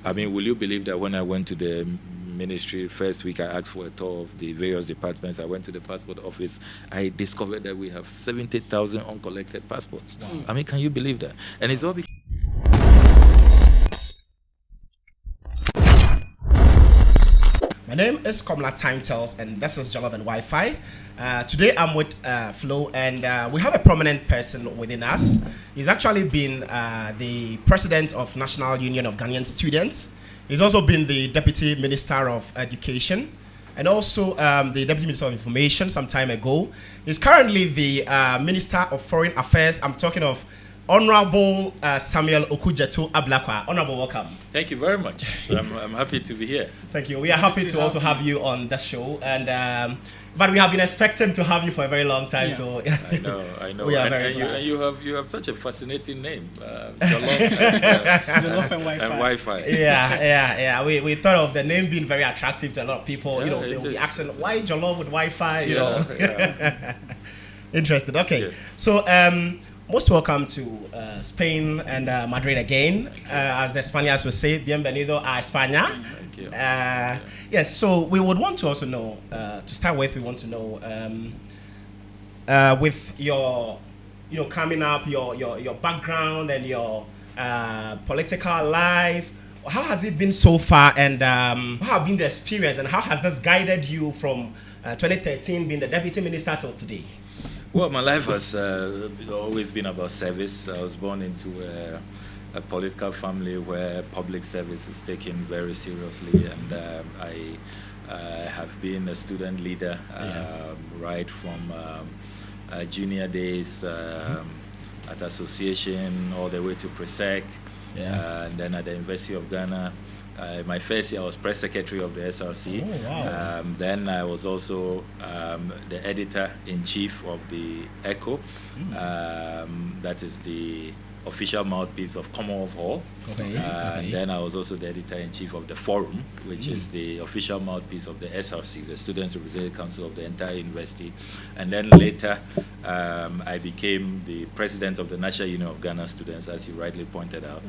I mean, will you believe that when I went to the ministry first week, I asked for a tour of the various departments. I went to the passport office. I discovered that we have 70,000 uncollected passports. Wow. I mean, can you believe that? And it's all because my name is Komla Time Tells, and this is Jollof and Wi-Fi. Today I'm with Flo, and we have a prominent person within us. He's actually been the president of National Union of Ghanaian Students. He's also been the Deputy Minister of Education and also the Deputy Minister of Information some time ago. He's currently the Minister of Foreign Affairs. I'm talking of Honorable Samuel Okudzeto Ablakwa. Honorable, welcome. Thank you very much. I'm happy to be here. Thank you. We are happy to also have you on the show, and but we have been expecting to have you for a very long time. Yeah. So I know. We are very glad. You have such a fascinating name, Jollof and Wi-Fi. Yeah. We thought of the name being very attractive to a lot of people. Yeah, they will be asking why Jollof with Wi-Fi. You know. Yeah. Interested. Okay. So most welcome to Spain and Madrid again. As the Spaniards would say, bienvenido a España. Thank you. Yes, so we would want to also know, to start with, we want to know, with your, coming up, your background and your political life, how has it been so far, and how have been the experience, and how has this guided you from 2013 being the Deputy Minister till today? Well, my life has always been about service. I was born into a political family where public service is taken very seriously, and I have been a student leader right from junior days at association all the way to Presec, and then at the University of Ghana. My first year I was press secretary of the SRC. Oh, wow. Then I was also the editor-in-chief of the ECHO. That is the official mouthpiece of Commonwealth Hall. Okay. And then I was also the editor-in-chief of the Forum, which is the official mouthpiece of the SRC, the Students' Representative Council of the entire university. And then later, I became the president of the National Union of Ghana Students, as you rightly pointed out.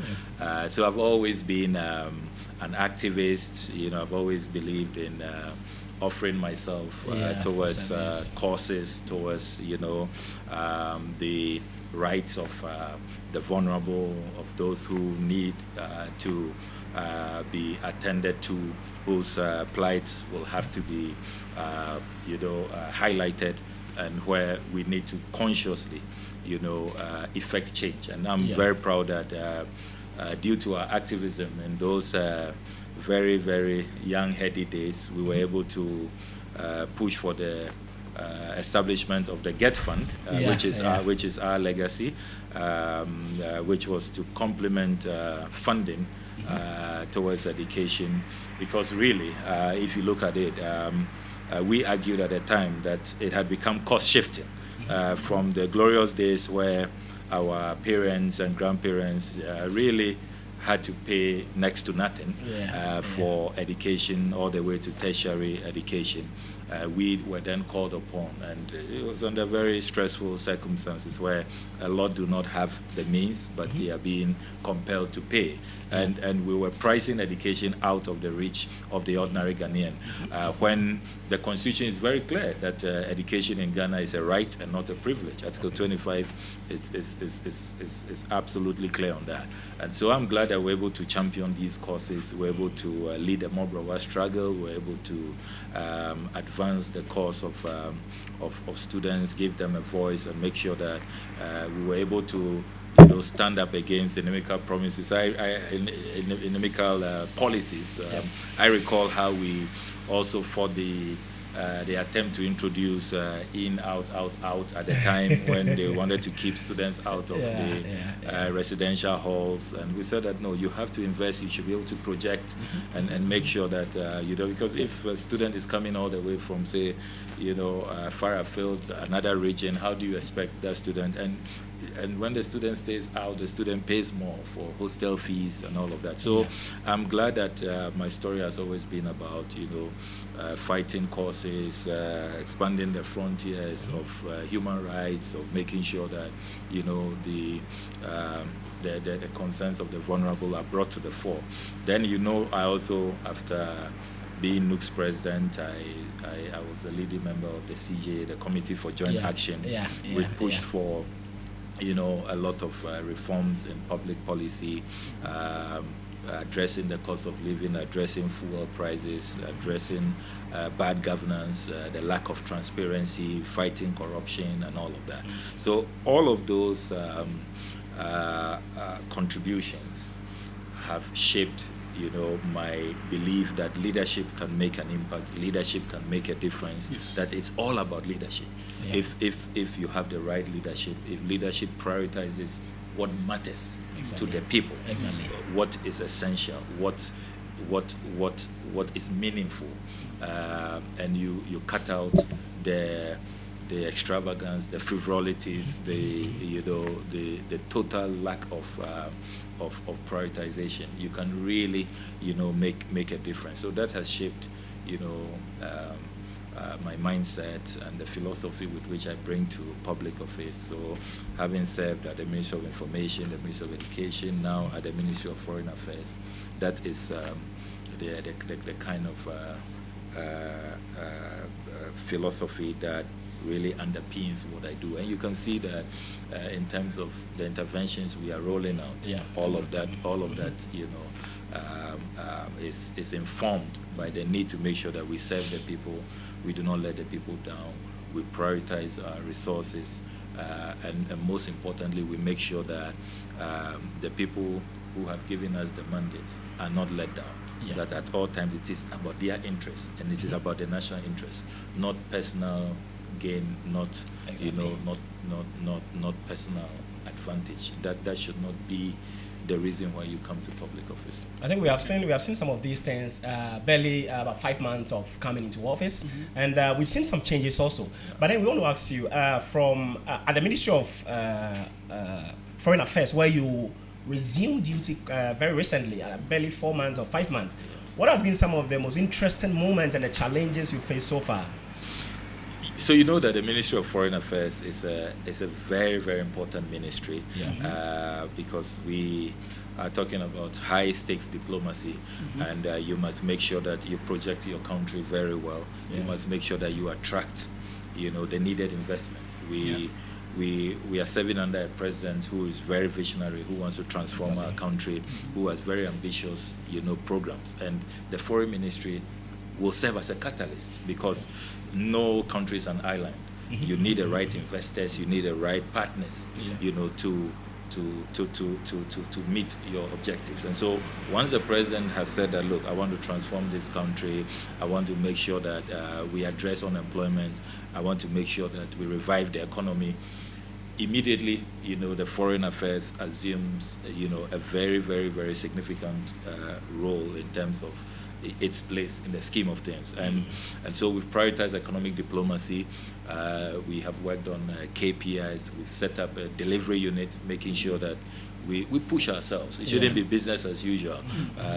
So I've always been an activist. I've always believed in offering myself towards causes, towards the rights of the vulnerable, of those who need to be attended to, whose plights will have to be highlighted, and where we need to consciously effect change. And I'm very proud that due to our activism in those very, very young, heady days, we were able to push for the establishment of the GET Fund, which is our legacy, which was to complement funding towards education. Because really, if you look at it, we argued at the time that it had become cost shifting from the glorious days where our parents and grandparents really had to pay next to nothing for education all the way to tertiary education. We were then called upon, and it was under very stressful circumstances where a lot do not have the means, but they are being compelled to pay. And we were pricing education out of the reach of the ordinary Ghanaian, when the constitution is very clear that education in Ghana is a right and not a privilege. Article 25 is absolutely clear on that. And so I'm glad that we're able to champion these causes. We're able to lead a more broad struggle. We're able to advance the cause of students, give them a voice, and make sure that we were able to stand up against inimical promises, inimical policies. I recall how we also fought the attempt to introduce in, out at the time when they wanted to keep students out of the residential halls. And we said that, no, you have to invest, you should be able to project and make sure that, because if a student is coming all the way from, say, far afield, another region, how do you expect that student? And when the student stays out, the student pays more for hostel fees and all of that. So I'm glad that my story has always been about, fighting causes, expanding the frontiers of human rights, of making sure that, the the concerns of the vulnerable are brought to the fore. Then, I also, after being NUGS president, I was a leading member of the CJ, the Committee for Joint Action. We pushed for, a lot of reforms in public policy, addressing the cost of living, addressing fuel prices, addressing bad governance, the lack of transparency, fighting corruption, and all of that. So all of those contributions have shaped, my belief that leadership can make an impact, leadership can make a difference, that it's all about leadership. If you have the right leadership, if leadership prioritizes what matters to the people, what is essential, what is meaningful, and you cut out the extravagance, the frivolities, the total lack of prioritization, you can really make a difference. So that has shaped my mindset and the philosophy with which I bring to public office. So having served at the Ministry of Information, the Ministry of Education, now at the Ministry of Foreign Affairs, that is the kind of philosophy that really underpins what I do. And you can see that in terms of the interventions we are rolling out, all of that is informed by the need to make sure that we serve the people, we do not let the people down, we prioritize our resources, and most importantly, we make sure that the people who have given us the mandate are not let down. That at all times it is about their interest, and it is about the national interest, not personal gain, not not personal advantage. That should not be the reason why you come to public office. I think we have seen some of these things barely about 5 months of coming into office, and we've seen some changes also. But then we want to ask you from at the Ministry of Foreign Affairs, where you resumed duty very recently, barely 4 months or 5 months. What has been some of the most interesting moments and the challenges you faced so far? So you know that the Ministry of Foreign Affairs is a very, very important ministry, because we are talking about high stakes diplomacy, and you must make sure that you project your country very well. You must make sure that you attract, the needed investment. We are serving under a president who is very visionary, who wants to transform our country, who has very ambitious, programs, and the foreign ministry will serve as a catalyst, because no country is an island. You need the right investors, you need the right partners, to meet your objectives. And so once the president has said that, look, I want to transform this country, I want to make sure that we address unemployment, I want to make sure that we revive the economy, immediately, the foreign affairs assumes, a very, very, very significant role in terms of its place in the scheme of things. And so we've prioritized economic diplomacy. We have worked on KPIs. We've set up a delivery unit, making sure that we push ourselves. It shouldn't be business as usual.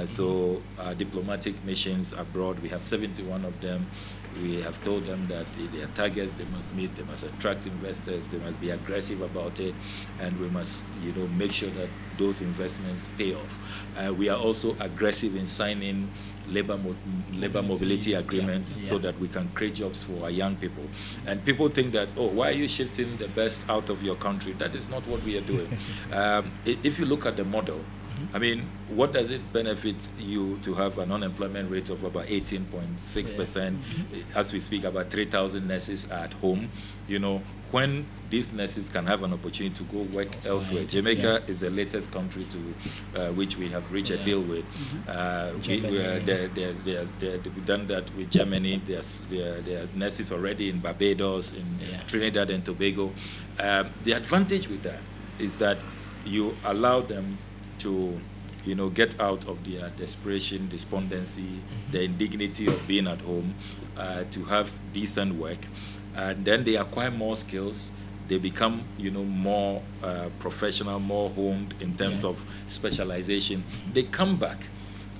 So diplomatic missions abroad, we have 71 of them. We have told them that their targets they must meet, they must attract investors, they must be aggressive about it, and we must, make sure that those investments pay off. We are also aggressive in signing labor mobility agreements so that we can create jobs for our young people. And people think that, why are you shifting the best out of your country? That is not what we are doing. If you look at the model, I mean, what does it benefit you to have an unemployment rate of about 18.6%? As we speak, about 3,000 nurses are at home. When these nurses can have an opportunity to go work elsewhere. Jamaica is the latest country to which we have reached a deal with. We've done that with Germany. There are nurses already in Barbados, in Trinidad and Tobago. The advantage with that is that you allow them to, get out of their desperation, despondency, the indignity of being at home, to have decent work. And then they acquire more skills. They become, more professional, more honed in terms of specialization. They come back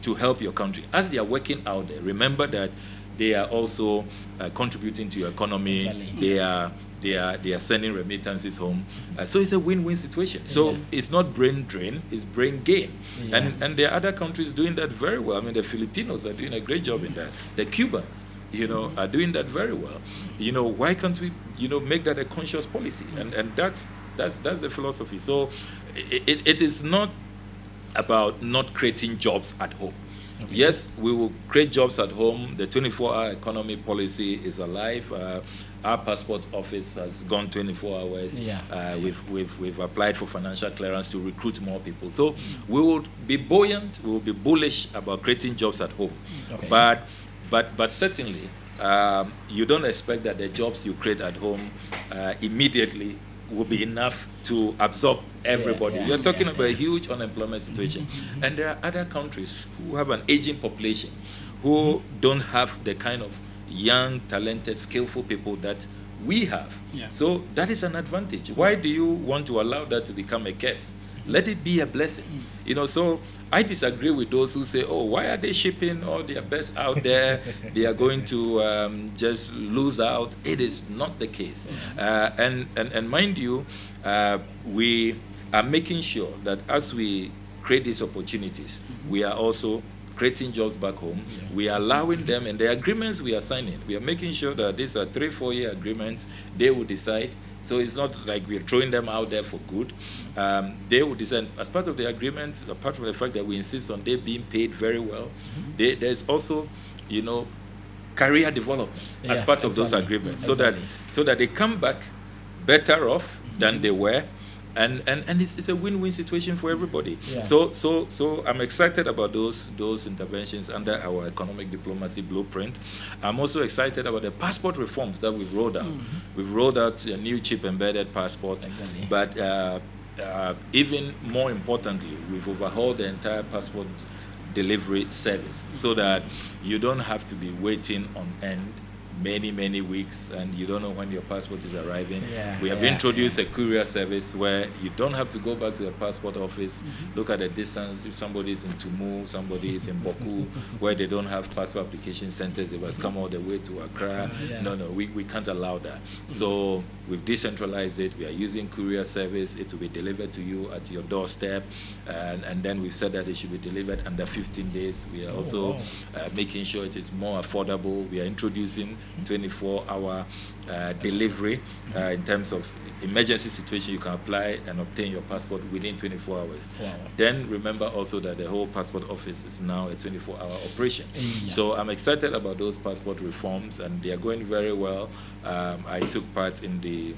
to help your country. As they are working out there, remember that they are also contributing to your economy. They are they are sending remittances home. So it's a win-win situation. So it's not brain drain, it's brain gain. And there are other countries doing that very well. I mean, the Filipinos are doing a great job in that. The Cubans, are doing that very well. Why can't we, make that a conscious policy? And that's the philosophy. So it is not about not creating jobs at home. Okay. Yes, we will create jobs at home. The 24-hour economy policy is alive. Our passport office has gone 24 hours. We've applied for financial clearance to recruit more people. So we will be buoyant. We will be bullish about creating jobs at home. Okay. But certainly, you don't expect that the jobs you create at home immediately will be enough to absorb everybody. You're talking about a huge unemployment situation. And there are other countries who have an aging population, who don't have the kind of young, talented, skillful people that we have. So that is an advantage. Why do you want to allow that to become a curse? Let it be a blessing. So I disagree with those who say, oh, why are they shipping all their best out there? They are going to just lose out. It is not the case. And mind you, we are making sure that as we create these opportunities, we are also creating jobs back home. We are allowing them, and the agreements we are signing, we are making sure that these are 3-4 year agreements. They will decide. So it's not like we're throwing them out there for good. They will decide, as part of the agreement, apart from the fact that we insist on they being paid very well, there's also, career development as part of those agreements, so that they come back better off than they were. And it's a win-win situation for everybody. So I'm excited about those interventions under our economic diplomacy blueprint. I'm also excited about the passport reforms that we've rolled out. We've rolled out a new chip-embedded passport, but even more importantly, we've overhauled the entire passport delivery service so that you don't have to be waiting on end many weeks, and you don't know when your passport is arriving. We have introduced a courier service where you don't have to go back to the passport office, look at the distance. If somebody is in Tongu, somebody is in Boku, where they don't have passport application centers, they must come all the way to Accra. No, we can't allow that. So we've decentralized it. We are using courier service. It will be delivered to you at your doorstep, and then we've said that it should be delivered under 15 days. We are also making sure it is more affordable. We are introducing 24-hour delivery in terms of emergency situation. You can apply and obtain your passport within 24 hours. Then remember also that the whole passport office is now a 24-hour operation. So I'm excited about those passport reforms, and they are going very well. I took part in the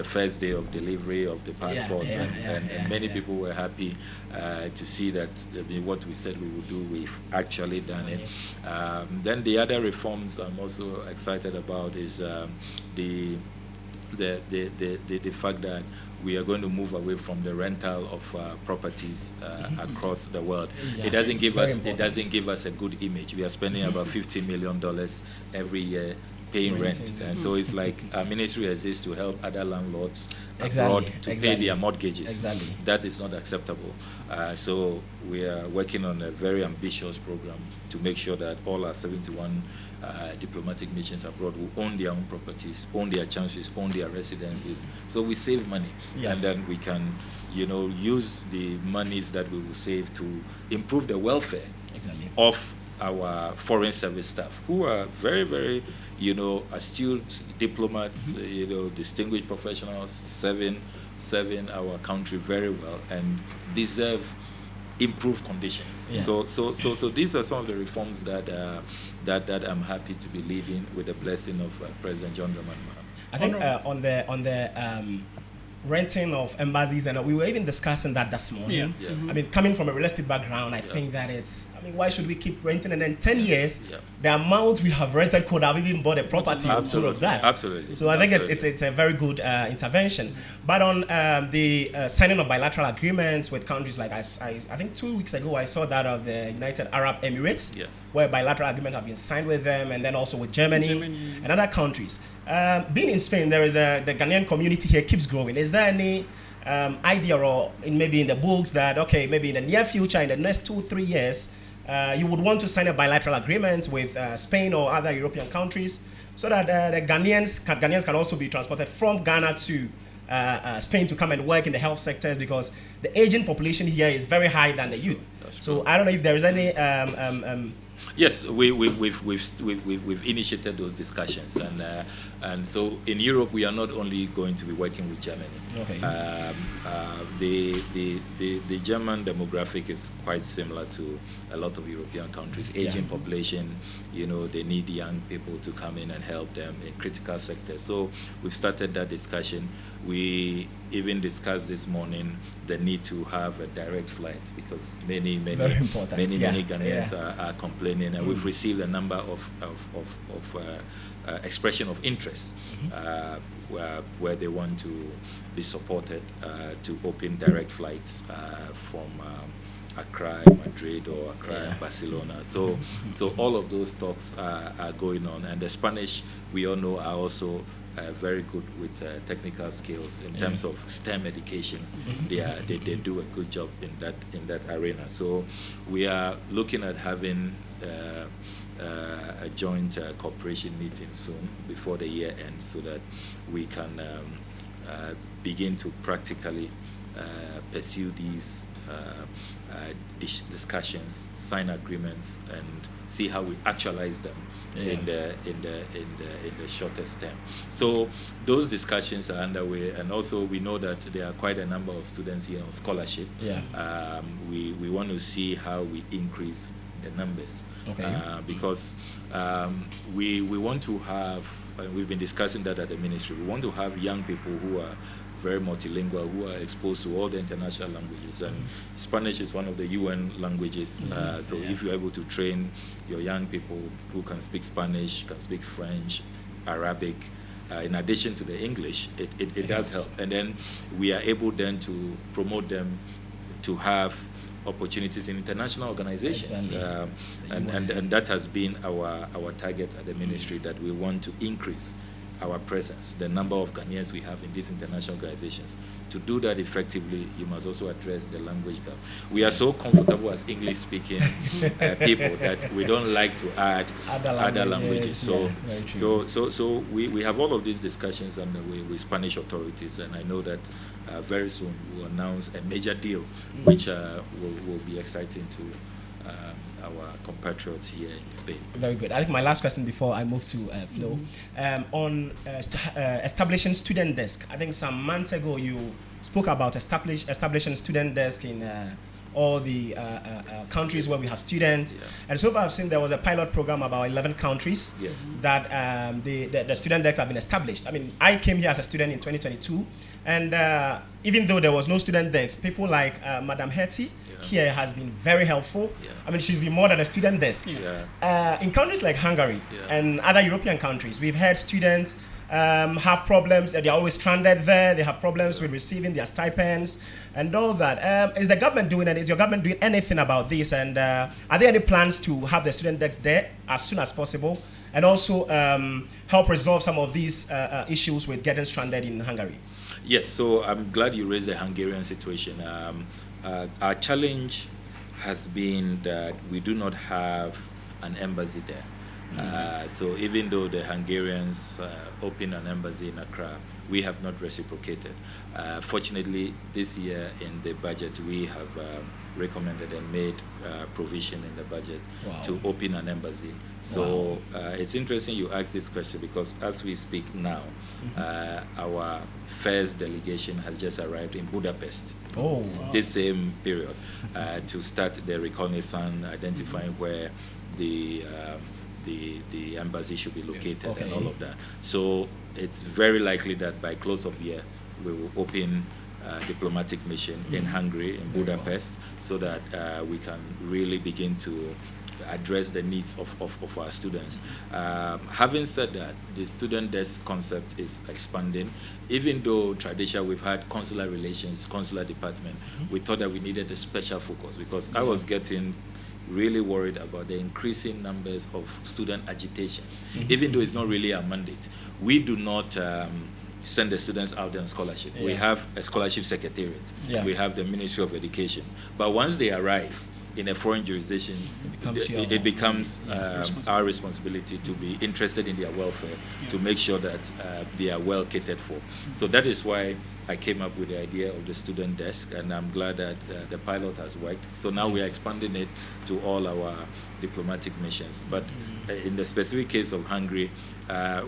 first day of delivery of the passports, and many people were happy to see that what we said we would do, we've actually done it. Then the other reforms I'm also excited about is the fact that we are going to move away from the rental of properties across the world. It doesn't give us a good image. We are spending about $50 million every year paying rent. And so it's like our ministry exists to help other landlords abroad to pay their mortgages. That is not acceptable. So we are working on a very ambitious program to make sure that all our 71 diplomatic missions abroad will own their own properties, own their chances, own their residences. So we save money, and then we can, use the monies that we will save to improve the welfare of our foreign service staff, who are very, very, astute diplomats, distinguished professionals, serving our country very well and deserve improved conditions. So these are some of the reforms that I'm happy to be leading with the blessing of President John Dramani Mahama. I think on the renting of embassies, and we were even discussing that this morning. I mean, coming from a real estate background, I think that why should we keep renting? And then 10 years, the amount we have rented could have even bought a property or all of that. Absolutely. So I think it's a very good intervention. But on the signing of bilateral agreements with countries like, I think 2 weeks ago, I saw that of the United Arab Emirates, where bilateral agreements have been signed with them, and then also with Germany and other countries. Being in Spain, there is the Ghanaian community here keeps growing. Is there any idea or maybe in the books that, maybe in the near future, in the next 2-3 years, you would want to sign a bilateral agreement with Spain or other European countries so that the Ghanaians can also be transported from Ghana to Spain to come and work in the health sectors, because the aging population here is very high than the youth. So I don't know if there is any. Yes, we've initiated those discussions, and so in Europe we are not only going to be working with Germany. Okay. The German demographic is quite similar to a lot of European countries. Aging population, they need young people to come in and help them in critical sectors. So we've started that discussion. We even discussed this morning the need to have a direct flight, because many Ghanaians are complaining, and we've received a number of expression of interest where they want to be supported to open direct flights from Accra, Madrid, or Accra, Barcelona. So all of those talks are going on, and the Spanish, we all know, are also very good with technical skills in terms of STEM education. They do a good job in that arena. So we are looking at having a joint cooperation meeting soon before the year ends, so that we can begin to practically pursue these discussions, sign agreements, and see how we actualize them in the shortest term. So those discussions are underway, and also we know that there are quite a number of students here on scholarship. We want to see how we increase the numbers, because we want to have, and we've been discussing that at the ministry, we want to have young people who are very multilingual, who are exposed to all the international languages, and Spanish is one of the UN languages. So if you're able to train your young people who can speak Spanish, can speak French, Arabic, in addition to the English, it does help. And then we are able then to promote them to have opportunities in international organizations. And that has been our target at the ministry, that we want to increase our presence, the number of Ghanaians we have in these international organizations. To do that effectively, you must also address the language gap. We are so comfortable as English-speaking people that we don't like to add other languages. So we have all of these discussions underway with Spanish authorities, and I know that very soon we'll announce a major deal, which will be exciting to our compatriots here in Spain. Very good. I think my last question before I move to Flo, on establishing student desk. I think some months ago you spoke about establishing student desk in all the countries where we have students. And so far I've seen there was a pilot program about 11 countries that the student desks have been established. I mean, I came here as a student in 2022, and even though there was no student desk, people like Madam Hetty here has been very helpful. I mean, she's been more than a student desk. In countries like Hungary and other European countries, we've had students have problems. They're always stranded there. They have problems with receiving their stipends and all that. Is the government doing it? Is your government doing anything about this? And are there any plans to have the student desks there as soon as possible, and also help resolve some of these issues with getting stranded in Hungary? Yes, so I'm glad you raised the Hungarian situation. Our challenge has been that we do not have an embassy there. So even though the Hungarians opened an embassy in Accra, we have not reciprocated. Fortunately, this year in the budget, we have recommended and made provision in the budget to open an embassy. So it's interesting you ask this question, because as we speak now, our first delegation has just arrived in Budapest this same period to start the reconnaissance, identifying where the embassy should be located and all of that. So it's very likely that by close of year we will open a diplomatic mission in Hungary, in Budapest, so that we can really begin to address the needs of our students. Having said that, the student desk concept is expanding. Even though traditionally we've had consular relations, consular department, we thought that we needed a special focus, because I was getting really worried about the increasing numbers of student agitations, even though it's not really our mandate. We do not send the students out there on scholarship. We have a scholarship secretariat. We have the Ministry of Education. But once they arrive, in a foreign jurisdiction, it becomes our responsibility to be interested in their welfare, to make sure that they are well catered for. So that is why I came up with the idea of the student desk, and I'm glad that the pilot has worked. So now we are expanding it to all our diplomatic missions. But in the specific case of Hungary,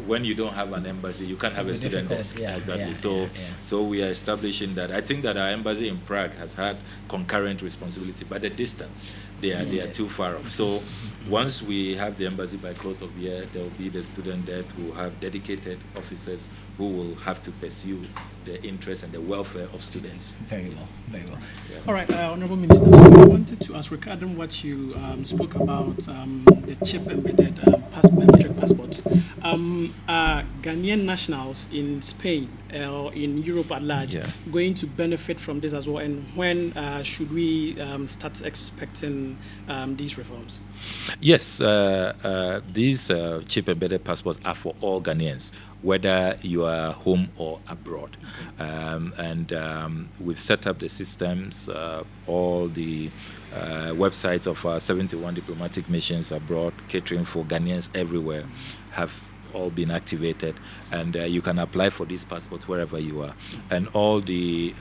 when you don't have an embassy, you can't have a student desk. Exactly. So we are establishing that. I think that our embassy in Prague has had concurrent responsibility, but the distance, they are too far off. So once we have the embassy by close of year, there will be the student desk. We will have dedicated officers who will have to pursue the interest and the welfare of students. Very well, very well. Yeah. All right, Honourable Minister, so I wanted to ask regarding what you spoke about, the chip-embedded biometric passport. Ghanaian nationals in Spain or in Europe at large going to benefit from this as well, and when should we start expecting these reforms? Yes, these chip-embedded passports are for all Ghanaians, whether you are home or abroad. We've set up the systems, all the websites of our 71 diplomatic missions abroad, catering for Ghanaians everywhere, have all been activated, and you can apply for these passports wherever you are. And all the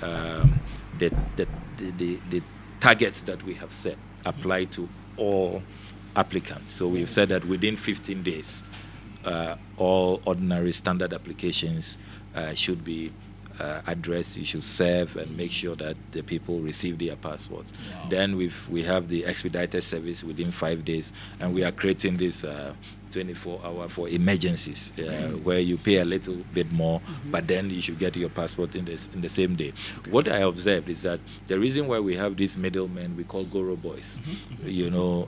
targets that we have set apply to all applicants. So we've said that within 15 days, all ordinary standard applications should be addressed. You should serve and make sure that the people receive their passports. Wow. Then we have the expedited service within 5 days, and we are creating this 24-hour for emergencies, where you pay a little bit more, but then you should get your passport in the same day. Okay. What I observed is that the reason why we have these middlemen we call Goro boys,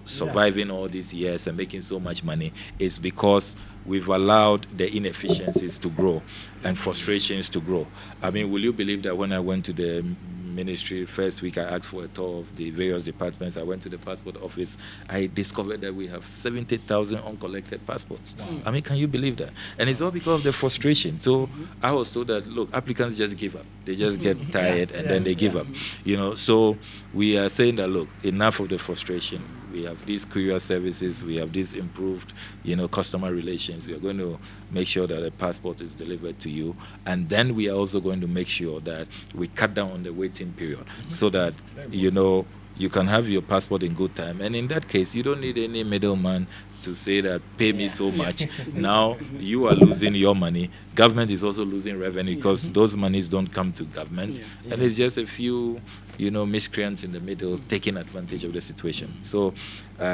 surviving all these years and making so much money, is because we've allowed the inefficiencies to grow and frustrations to grow. I mean, will you believe that when I went to the ministry first week, I asked for a tour of the various departments. I went to the passport office. I discovered that we have 70,000 uncollected passports. Wow. I mean, can you believe that? And it's all because of the frustration. So I was told that, look, applicants just give up. They just get tired and then they give up. So we are saying that, look, enough of the frustration. We have these courier services. We have these improved, customer relations. We are going to make sure that a passport is delivered to you. And then we are also going to make sure that we cut down on the waiting period so that, you can have your passport in good time. And in that case, you don't need any middleman to say that pay me so much. Now you are losing your money. Government is also losing revenue because those monies don't come to government. And it's just a few, miscreants in the middle taking advantage of the situation. So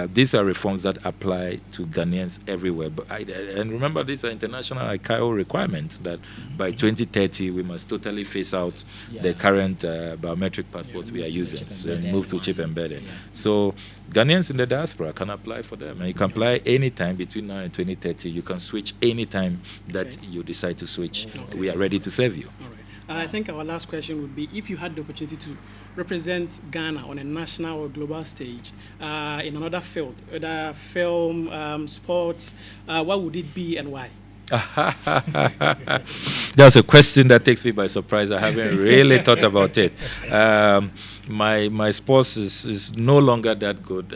these are reforms that apply to Ghanaians everywhere. And remember, these are international ICAO requirements that by 2030 we must totally phase out the current biometric passports we are using and move to chip embedded. So Ghanaians in the diaspora can apply for them, and you can apply anytime between now and 2030. You can switch anytime that you decide to switch. We are ready to serve you. All right. I think our last question would be, if you had the opportunity to represent Ghana on a national or global stage in another field, whether film, sports, what would it be and why? That's a question that takes me by surprise. I haven't really thought about it. My sports is no longer that good.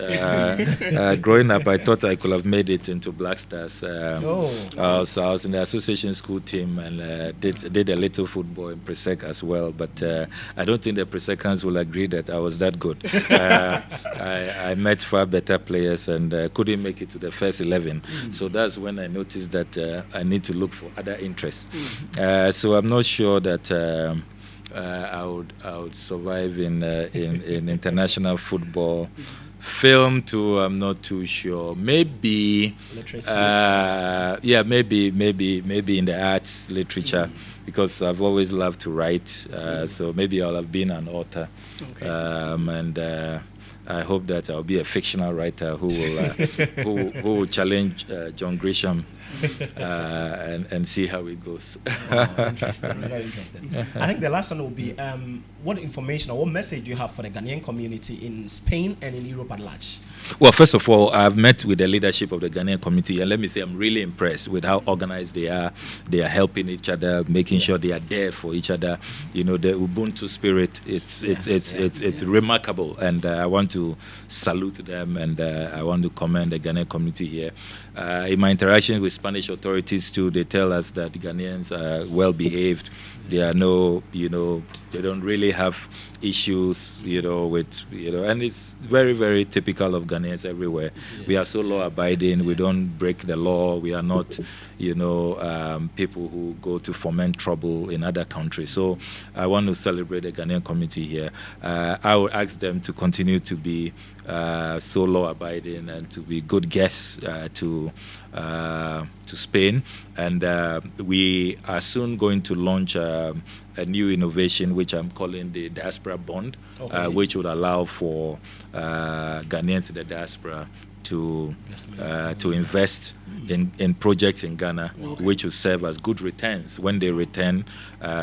Growing up, I thought I could have made it into Black Stars. I was in the association school team and did a little football in Presec as well. But I don't think the Presecans will agree that I was that good. I met far better players and couldn't make it to the first 11. So that's when I noticed that I need to look for other interests. So I'm not sure that I would survive in international football. Film too, I'm not too sure. Maybe maybe in the arts, literature, because I've always loved to write. So maybe I'll have been an author. And I hope that I'll be a fictional writer who will who will challenge John Grisham and see how it goes. Interesting, very interesting. I think the last one will be what information or what message do you have for the Ghanaian community in Spain and in Europe at large? Well, first of all, I've met with the leadership of the Ghanaian community, and let me say I'm really impressed with how organized they are. They are helping each other, making sure they are there for each other. You know, the Ubuntu spirit, it's remarkable, and I want to salute them, and I want to commend the Ghanaian community here. In my interaction with Spanish authorities too, they tell us that the Ghanaians are well behaved. They are they don't really have issues, and it's very, very typical of Ghanaians everywhere. Yeah. We are so law-abiding. We don't break the law. We are not, people who go to foment trouble in other countries. So I want to celebrate the Ghanaian community here. I will ask them to continue to be so law-abiding and to be good guests to Spain. And we are soon going to launch a new innovation, which I'm calling the diaspora bond, which would allow for Ghanaians in the diaspora to invest in projects in Ghana, which will serve as good returns. When they return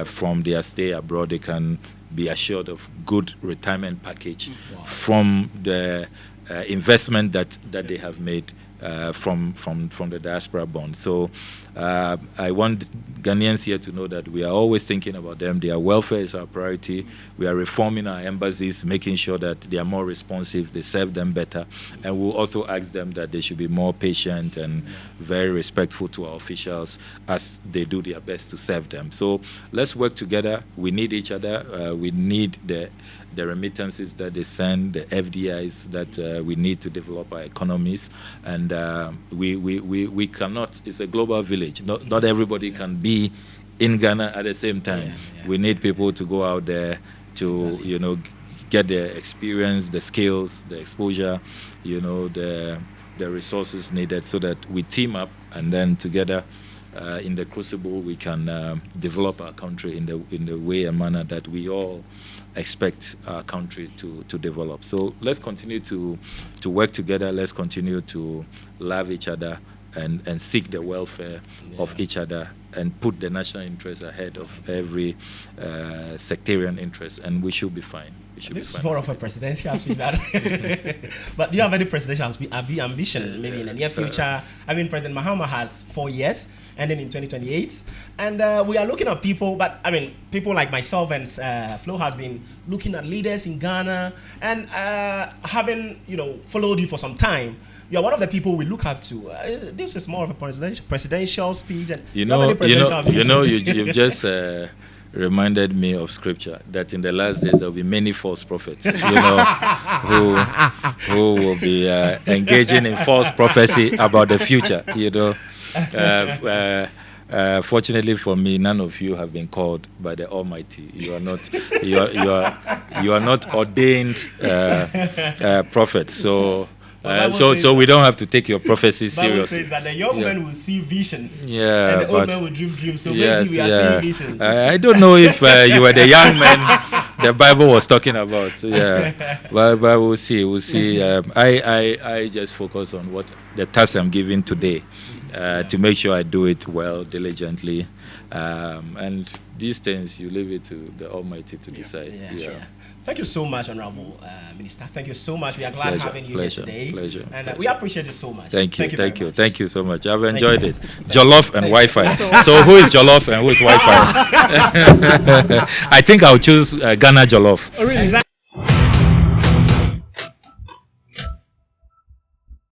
from their stay abroad, they can be assured of good retirement package from the investment that they have made from the diaspora bond. So I want Ghanaians here to know that we are always thinking about them. Their welfare is our priority. We are reforming our embassies, making sure that they are more responsive, they serve them better. And we'll also ask them that they should be more patient and very respectful to our officials as they do their best to serve them. So let's work together. We need each other. We need the remittances that they send, the FDIs that we need to develop our economies. And we cannot, it's a global village. Not everybody can be in Ghana at the same time. We need people to go out there to, get the experience, the skills, the exposure, the resources needed so that we team up and then together in the crucible we can develop our country in the way and manner that we all expect our country to develop. So let's continue to work together. Let's continue to love each other and seek the welfare of each other and put the national interest ahead of every sectarian interest, and we should be fine. This is more of a presidential speech. But do you have any presidential ambition maybe in the near future? I mean, President Mahama has 4 years, ending in 2028. And we are looking at people, but I mean, people like myself and Flo has been looking at leaders in Ghana and having, followed you for some time. You are one of the people we look up to. This is more of a presidential speech. And you've just reminded me of scripture that in the last days there will be many false prophets, who will be engaging in false prophecy about the future. Fortunately for me, none of you have been called by the Almighty. You are not. You are not ordained prophets. So we don't have to take your prophecy seriously. The Bible says that the young men will see visions, and the old men will dream dreams. So maybe we are seeing visions. I don't know if you were the young men the Bible was talking about. But we'll see. We'll see. I just focus on what the task I'm given today, to make sure I do it well, diligently, and these things you leave it to the Almighty to decide. Thank you so much, Honorable Minister. Thank you so much. We are glad having you here today. Pleasure. And we appreciate it so much. Thank you so much. I've enjoyed it. Jollof and Wi-Fi. So who is Jollof and who is Wi-Fi? I think I'll choose Ghana Jollof. Oh, really? Exactly.